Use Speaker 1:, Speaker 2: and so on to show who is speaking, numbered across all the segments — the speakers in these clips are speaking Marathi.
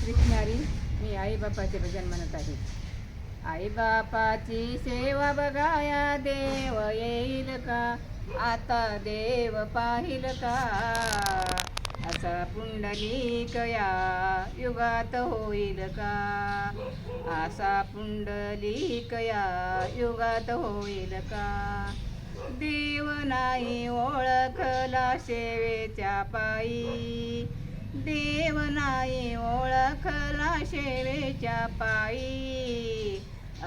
Speaker 1: कृष्णारी. मी आईबापाचे भजन म्हणत आहे. आईबापाची सेवा बघाया देव येईल का, आता देव पाहिल का. असा पुंडलिक या युगात होईल का, असा पुंडलिक या युगात होईल का. देव नाही ओळखला सेवेच्या पायी, देव नाही ओळखला सेवेच्या पायी.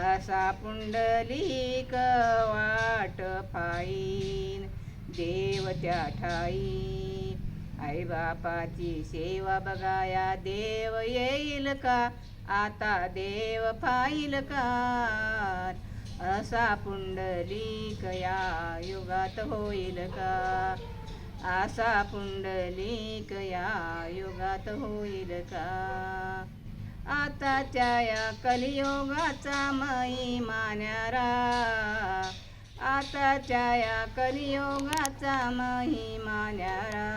Speaker 1: असा पुंडलिक वाट पायीन देव त्या ठाई. आईबापाची सेवा बघाया देव येईल का, आता देव पाहिल का. असा पुंडलिक या युगात होईल का, असा पुंडलिक या युगात होईल का. आताच्या या कलियुगाचा महिमा न्यारा, आताच्या या कलियुगाचा महिमा न्यारा.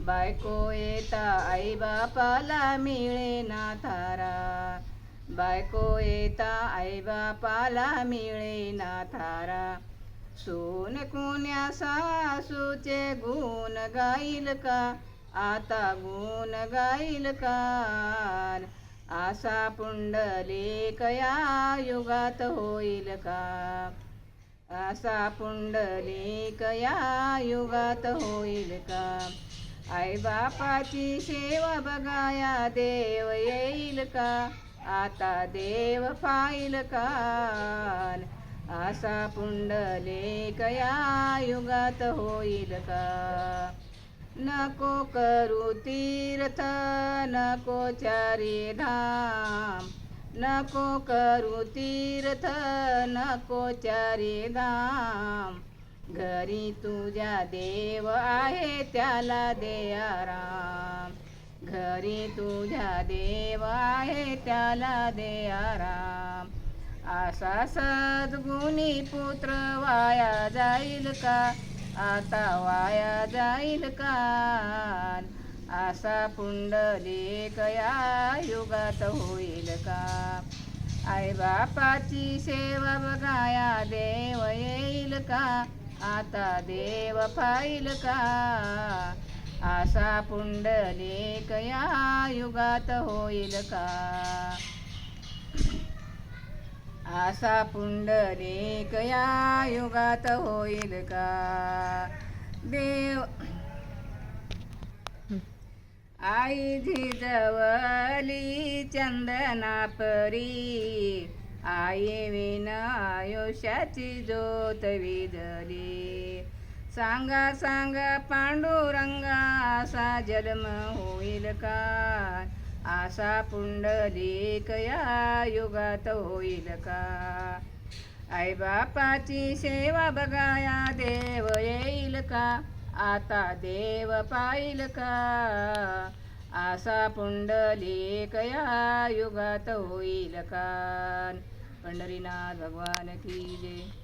Speaker 1: बायको येता आईबापाला मिळेना थारा, बायको येता आईबापाला मिळेना थारा. सून कुण्या सासूचे गुण गाईल का, आता गुण गाईल का. असा पुंडलिक या युगात होईल का, असा पुंडलिक या युगात होईल का. आईबापाची सेवा बघाया देव येईल का, आता देव पाहिल का. असा पुंडलिक या युगात होईल का. नको करू तीर्थ नको चारी धाम, नको करू तीर्थ नको चारी धाम. घरी तुझ्या देव आहे त्याला दे आराम, घरी तुझ्या देव आहे त्याला दे आराम. असा सद्गुणी पुत्र वाया जाईल का, आता वाया जाईल का. असा पुंडलिक या युगात होईल का. आईबापाची सेवा बघाया देव येईल का, आता देव पाहिल का. असा पुंडलिक या युगात होईल का, असा पुंडलिक या युगात होईल का. देव आई झिजवली चंदना परी, आई विन आयुष्याची ज्योत विझली. सांगा सांगा पांडुरंगा असा जन्म होईल का, असा पुंडलिक या युगात होईल का. आईबापाची सेवा बघाया देव येईल का, आता देव पाहिल का. असा पुंडलिक या युगात होईल का. पंढरीनाथ भगवान की जय.